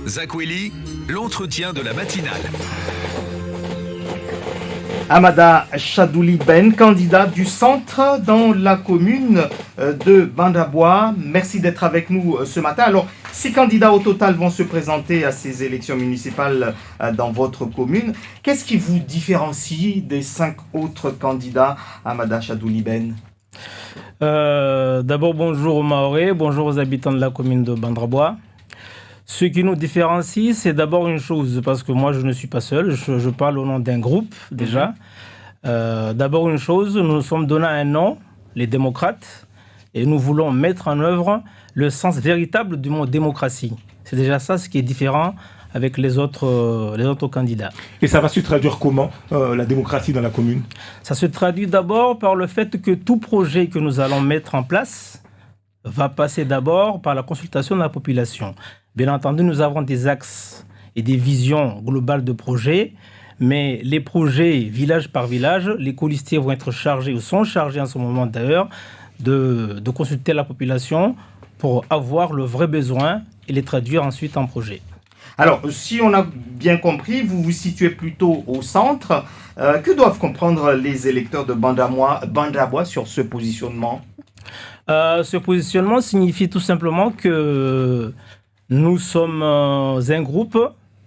Zakweli, l'entretien de la matinale. Amada Chadouli Ben, candidat du centre dans la commune de Bandabois. Merci d'être avec nous ce matin. Alors, 6 candidats au total vont se présenter à ces élections municipales dans votre commune. Qu'est-ce qui vous différencie des 5 autres candidats, Amada Chadouli Ben? D'abord, bonjour aux Mahorais, bonjour aux habitants de la commune de Bandabois. Ce qui nous différencie, c'est d'abord une chose, parce que moi je ne suis pas seul, je parle au nom d'un groupe déjà. D'abord une chose, nous nous sommes donné un nom, les démocrates, et nous voulons mettre en œuvre le sens véritable du mot démocratie. C'est déjà ça ce qui est différent avec les autres candidats. Et ça va se traduire comment, la démocratie dans la commune? Ça se traduit d'abord par le fait que tout projet que nous allons mettre en place va passer d'abord par la consultation de la population. Bien entendu, nous avons des axes et des visions globales de projets, mais les projets, village par village, les colistiers vont être chargés, ou sont chargés en ce moment d'ailleurs, de consulter la population pour avoir le vrai besoin et les traduire ensuite en projet. Alors, si on a bien compris, vous vous situez plutôt au centre. Que doivent comprendre les électeurs de Bandabois sur ce positionnement? Ce positionnement signifie tout simplement que nous sommes un groupe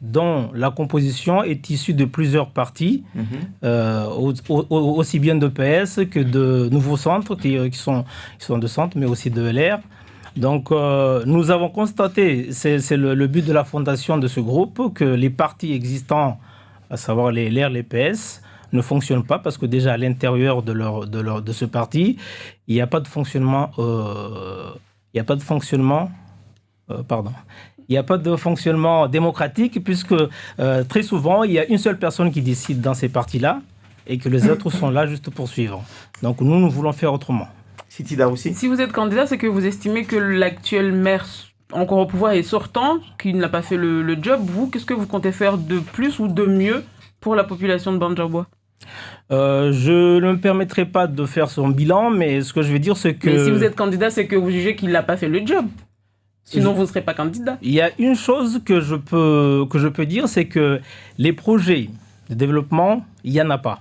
dont la composition est issue de plusieurs partis, aussi bien de PS que de nouveaux centres qui sont de centre, mais aussi de LR. Donc, nous avons constaté, c'est le but de la fondation de ce groupe, que les partis existants, à savoir les LR, les PS, ne fonctionnent pas parce que déjà à l'intérieur de ce parti, il n'y a pas de fonctionnement. Il n'y a pas de fonctionnement démocratique puisque très souvent, il y a une seule personne qui décide dans ces partis-là et que les autres sont là juste pour suivre. Donc nous voulons faire autrement. Sitida aussi. Si vous êtes candidat, c'est que vous estimez que l'actuel maire encore au pouvoir est sortant, qu'il n'a pas fait le job. Vous, qu'est-ce que vous comptez faire de plus ou de mieux pour la population de Bandabois? Je ne me permettrai pas de faire son bilan, mais ce que je veux dire, c'est que... Mais si vous êtes candidat, c'est que vous jugez qu'il n'a pas fait le job. Sinon, vous ne serez pas candidat. Il y a une chose que je peux dire, c'est que les projets de développement, il n'y en a pas.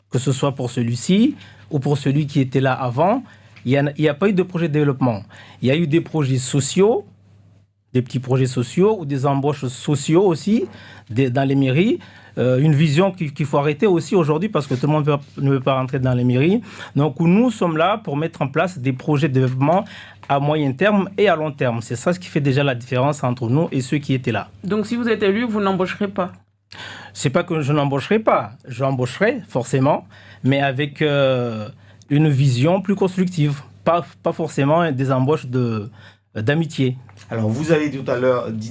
Que ce soit pour celui-ci ou pour celui qui était là avant, il n'y a pas eu de projet de développement. Il y a eu des projets sociaux, des petits projets sociaux ou des embauches sociaux aussi dans les mairies. Une vision qu'il faut arrêter aussi aujourd'hui parce que tout le monde ne veut pas rentrer dans les mairies. Donc nous sommes là pour mettre en place des projets de développement à moyen terme et à long terme. C'est ça ce qui fait déjà la différence entre nous et ceux qui étaient là. Donc si vous êtes élu, vous n'embaucherez pas? C'est pas que je n'embaucherai pas. J'embaucherai forcément, mais avec une vision plus constructive. Pas forcément des embauches d'amitié. Alors, vous avez dit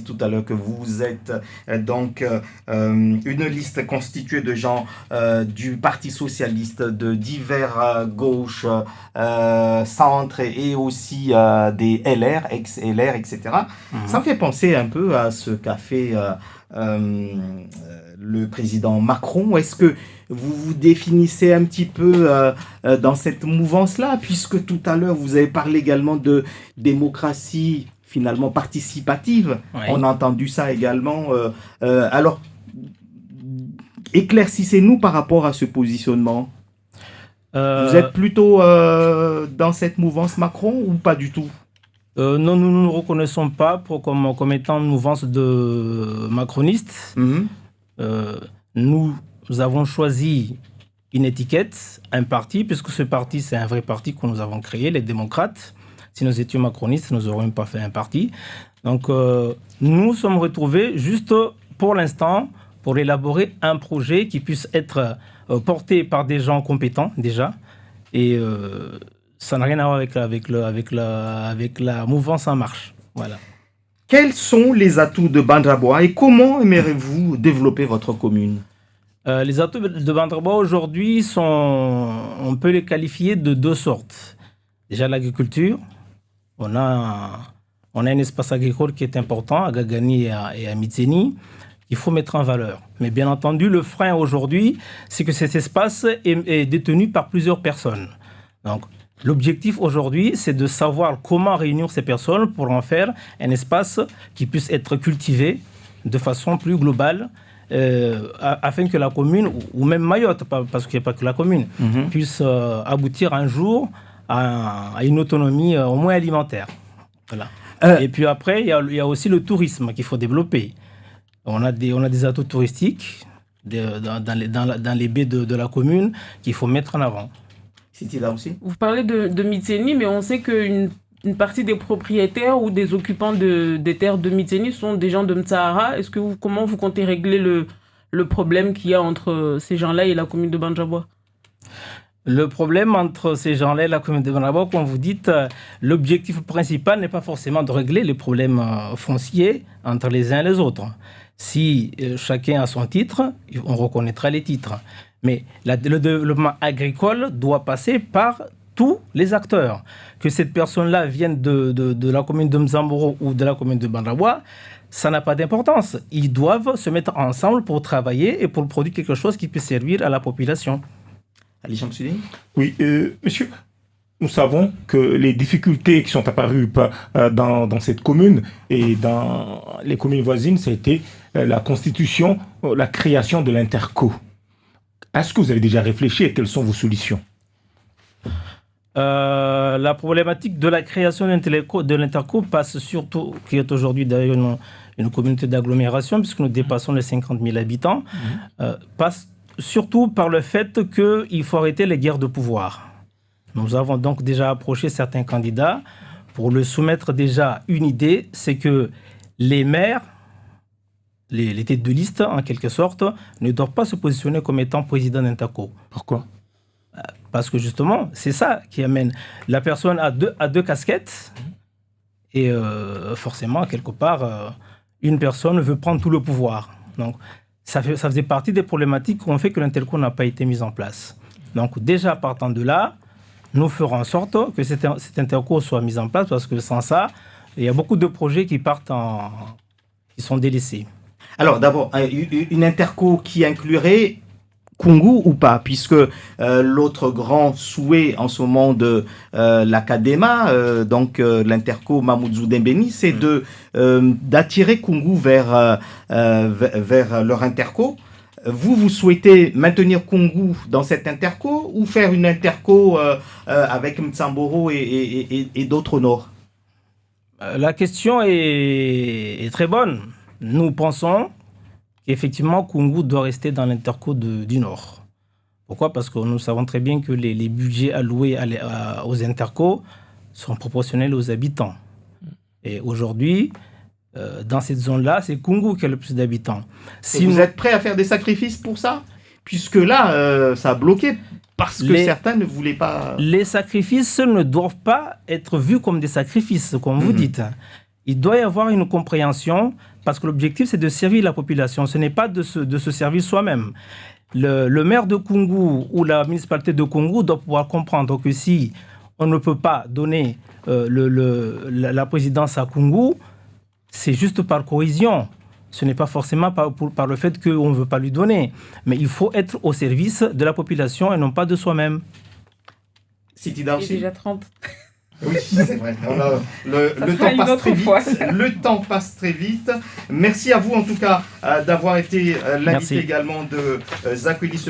tout à l'heure que vous êtes une liste constituée de gens du Parti socialiste, de divers gauches, centres et aussi des LR, ex-LR, etc. Ça me fait penser un peu à ce qu'a fait le président Macron. Est-ce que vous vous définissez un petit peu dans cette mouvance-là, puisque tout à l'heure, vous avez parlé également de démocratie finalement participative. Oui. On a entendu ça également. Alors, éclaircissez-nous par rapport à ce positionnement. Vous êtes plutôt dans cette mouvance Macron ou pas du tout? Non, nous ne nous reconnaissons pas comme étant une mouvance de macronistes. Nous avons choisi une étiquette, un parti, puisque ce parti, c'est un vrai parti que nous avons créé, les démocrates. Si nous étions macronistes, nous n'aurions pas fait un parti. Donc, nous sommes retrouvés juste pour l'instant pour élaborer un projet qui puisse être porté par des gens compétents déjà. Et ça n'a rien à voir avec la mouvance En Marche. Voilà. Quels sont les atouts de Bandabois et comment aimeriez-vous développer votre commune? Les atouts de Bandabois aujourd'hui on peut les qualifier de 2 sortes. Déjà l'agriculture. On a un espace agricole qui est important à Gagani et à Mitseni, qu'il faut mettre en valeur. Mais bien entendu, le frein aujourd'hui, c'est que cet espace est détenu par plusieurs personnes. Donc, l'objectif aujourd'hui, c'est de savoir comment réunir ces personnes pour en faire un espace qui puisse être cultivé de façon plus globale, afin que la commune, ou même Mayotte, parce qu'il n'y a pas que la commune, puisse aboutir un jour à une autonomie au moins alimentaire. Voilà. Et puis après, il y a aussi le tourisme qu'il faut développer. On a des atouts touristiques dans les baies de la commune qu'il faut mettre en avant. C'était là aussi. Vous parlez de Mitseni, mais on sait qu'une partie des propriétaires ou des occupants des terres de Mitseni sont des gens de Mtsahara. Comment vous comptez régler le problème qu'il y a entre ces gens-là et la commune de Bandjabwa? Le problème entre ces gens-là et la commune de Bandjabwa, comme vous dites, l'objectif principal n'est pas forcément de régler les problèmes fonciers entre les uns et les autres. Si chacun a son titre, on reconnaîtra les titres. Mais le développement agricole doit passer par tous les acteurs. Que cette personne-là vienne de la commune de Mzamboro ou de la commune de Bandjabwa, ça n'a pas d'importance. Ils doivent se mettre ensemble pour travailler et pour produire quelque chose qui peut servir à la population. Ali Chamsoudine? Oui, monsieur, nous savons que les difficultés qui sont apparues dans cette commune et dans les communes voisines, ça a été la constitution, la création de l'Interco. Est-ce que vous avez déjà réfléchi et quelles sont vos solutions? La problématique de la création de l'Interco passe surtout, qui est aujourd'hui d'ailleurs une communauté d'agglomération, puisque nous dépassons les 50 000 habitants, passe surtout par le fait qu'il faut arrêter les guerres de pouvoir. Nous avons donc déjà approché certains candidats pour leur soumettre déjà une idée, c'est que les maires, les têtes de liste, en quelque sorte, ne doivent pas se positionner comme étant président d'Interco. Pourquoi? Parce que justement, c'est ça qui amène. La personne à deux casquettes et forcément, quelque part, une personne veut prendre tout le pouvoir. Donc, ça faisait partie des problématiques qui ont fait que l'Interco n'a pas été mise en place. Donc, déjà, partant de là, nous ferons en sorte que cette Interco soit mise en place parce que sans ça, il y a beaucoup de projets qui sont délaissés. Alors, d'abord, une Interco qui inclurait Koungou ou pas, puisque l'autre grand souhait en ce moment de la Kadema, l'Interco Mamoudzou Dembeni, c'est d'attirer Koungou vers leur Interco. Vous souhaitez maintenir Koungou dans cette Interco ou faire une Interco avec Mtsamboro et d'autres au nord? La question est très bonne. Nous pensons qu'effectivement, Koungou doit rester dans l'Interco du Nord. Pourquoi? Parce que nous savons très bien que les budgets alloués aux Interco sont proportionnels aux habitants. Et aujourd'hui, dans cette zone-là, c'est Koungou qui a le plus d'habitants. Si vous êtes prêt à faire des sacrifices pour ça? Puisque là, ça a bloqué parce que certains ne voulaient pas... Les sacrifices ne doivent pas être vus comme des sacrifices, comme vous dites. Il doit y avoir une compréhension, parce que l'objectif, c'est de servir la population. Ce n'est pas de se servir soi-même. Le maire de Koungou ou la municipalité de Koungou doit pouvoir comprendre que si on ne peut pas donner la présidence à Koungou, c'est juste par cohésion. Ce n'est pas forcément par le fait qu'on ne veut pas lui donner. Mais il faut être au service de la population et non pas de soi-même. Sitida aussi. Il est déjà 30. Oui, c'est vrai. Le temps passe très vite. Le temps passe très vite. Merci à vous en tout cas d'avoir été l'invité également de Zakweli ce matin.